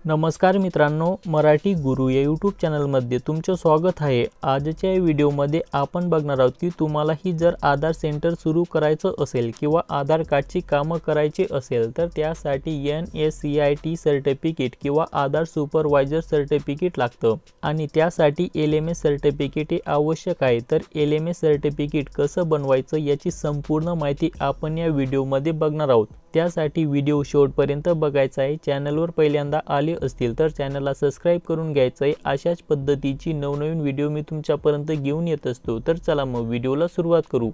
नमस्कार मित्रांनो, मराठी गुरु या यूट्यूब चॅनलमध्ये तुमचं स्वागत आहे। आजच्या व्हिडिओमध्ये आपण बघणार आहोत की तुम्हालाही जर आधार सेंटर सुरू करायचं असेल किंवा आधार कार्डची कामं करायची असेल तर त्यासाठी NSCIT सर्टिफिकेट किंवा आधार सुपरवायझर सर्टिफिकेट लागतं आणि त्यासाठी LMS सर्टिफिकेट हे आवश्यक आहे। तर LMS सर्टिफिकेट कसं बनवायचं याची संपूर्ण माहिती आपण या व्हिडिओमध्ये बघणार आहोत। त्यासाठी व्हिडिओ शेवटपर्यंत बघायचा आहे। चॅनलवर पहिल्यांदा आले असतील तर चॅनलला सबस्क्राइब करून घ्यायचं आहे। अशाच पद्धतीची नवनवीन व्हिडिओ मी तुमच्यापर्यंत घेऊन येत असतो। तर चला मग व्हिडिओला सुरुवात करू।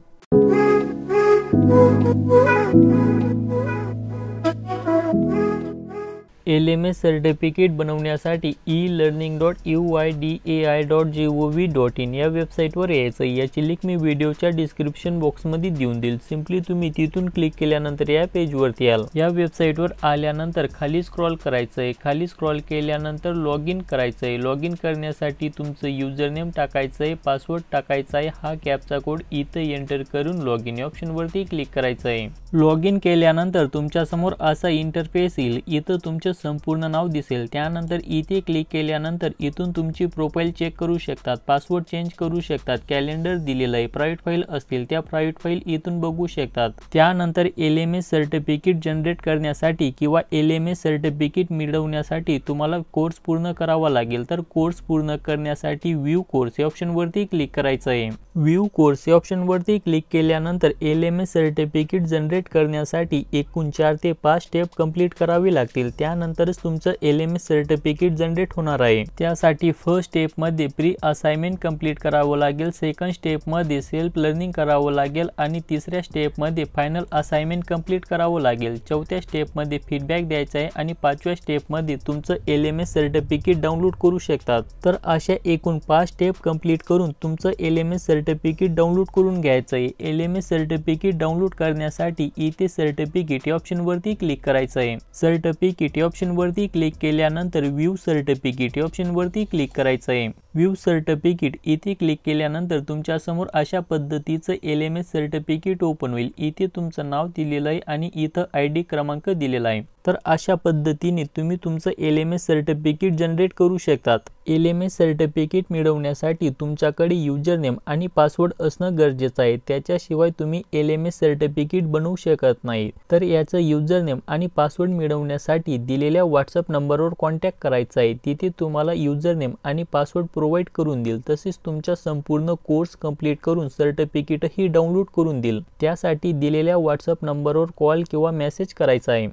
LMS सर्टिफिकेट बनवण्यासाठी elearning.uidai.gov.in या वेबसाईटवर यायचं। याची लिंक मी व्हिडिओच्या डिस्क्रिप्शन बॉक्समध्ये देऊन देईल। सिंपली तुम्ही तिथून क्लिक केल्यानंतर या पेजवरती याल। या वेबसाईटवर आल्यानंतर खाली स्क्रॉल करायचं आहे। खाली स्क्रॉल केल्यानंतर लॉग इन करायचं आहे। लॉग इन करण्यासाठी तुमचं युजर नेम टाकायचं आहे, पासवर्ड टाकायचा आहे। हा कॅप्चा कोड इथे एंटर करून लॉग इन या ऑप्शनवरती क्लिक करायचं आहे। लॉग इन केल्यानंतर तुमच्या समोर असा इंटरफेस येईल। इथं तुमचं संपूर्ण नाव दिसेल। त्यानंतर इथे क्लिक केल्यानंतर इथून तुमची प्रोफाइल चेक करू शकतात, पासवर्ड चेंज करू शकतात, कॅलेंडर दिलेलं आहे, प्रायव्हेट फाईल असतील त्या प्रायव्हेट फाईल इथून बघू शकतात। त्यानंतर LMS सर्टिफिकेट जनरेट करण्यासाठी किंवा LMS सर्टिफिकेट मिळवण्यासाठी तुम्हाला कोर्स पूर्ण करावा लागेल। तर कोर्स पूर्ण करण्यासाठी व्ह्यू कोर्स या ऑप्शनवरती क्लिक करायचं आहे। व्ह्यू कोर्स या ऑप्शनवरती क्लिक केल्यानंतर LMS सर्टिफिकेट जनरेट करण्यासाठी एकूण 4 ते 5 स्टेप कंप्लीट करावी लागतील। त्यानंतरच तुमचं LMS सर्टिफिकेट जनरेट होणार आहे। त्यासाठी फर्स्ट स्टेप मध्ये प्री असाइनमेंट कंप्लीट करावं लागेल, सेकंड स्टेप मध्ये सेल्फ लर्निंग करावं लागेल आणि तिसऱ्या स्टेप मध्ये फायनल असाइनमेंट कंप्लीट करावं लागेल। चौथ्या स्टेप मध्ये फीडबॅक द्यायचा आहे आणि 5व्या स्टेप मध्ये तुमचं LMS सर्टिफिकेट डाउनलोड करू शकतात। तर अशा एकूण 5 स्टेप कंप्लीट करून तुमचं LMS सर्टिफिकेट डाउनलोड करून घ्यायचं आहे। LMS सर्टिफिकेट डाउनलोड करण्यासाठी इथे सर्टिफिकेट या ऑप्शनवरती क्लिक करायचं आहे। सर्टिफिकेट या ऑप्शनवरती क्लिक केल्यानंतर व्ह्यू सर्टिफिकेट या ऑप्शनवरती क्लिक करायचं आहे। व्ह्यू सर्टिफिकेट इथे क्लिक केल्यानंतर तुमच्या समोर अशा पद्धतीचं LMS सर्टिफिकेट ओपन होईल। इथे तुमचं नाव दिलेलं आहे आणि इथं ID क्रमांक दिलेला आहे। तर अशा पद्धतीने तुम्ही तुमचं LMS सर्टिफिकेट जनरेट करू शकतात। LMS सर्टिफिकेट मिळवण्यासाठी तुमच्याकडे युजर नेम आणि पासवर्ड असणं गरजेचं आहे। त्याच्याशिवाय तुम्ही LMS सर्टिफिकेट बनवू शकत नाही। तर याचं युजर नेम आणि पासवर्ड मिळवण्यासाठी दिलेल्या WhatsApp नंबरवर कॉन्टॅक्ट करायचा आहे। तिथे तुम्हाला युजर नेम आणि पासवर्ड प्रोव्हाइड करून देईल। तसेच तुमचा संपूर्ण कोर्स कंप्लीट करून सर्टिफिकेटही डाउनलोड करून देईल। त्यासाठी दिलेल्या WhatsApp नंबरवर कॉल किंवा मेसेज करायचा आहे।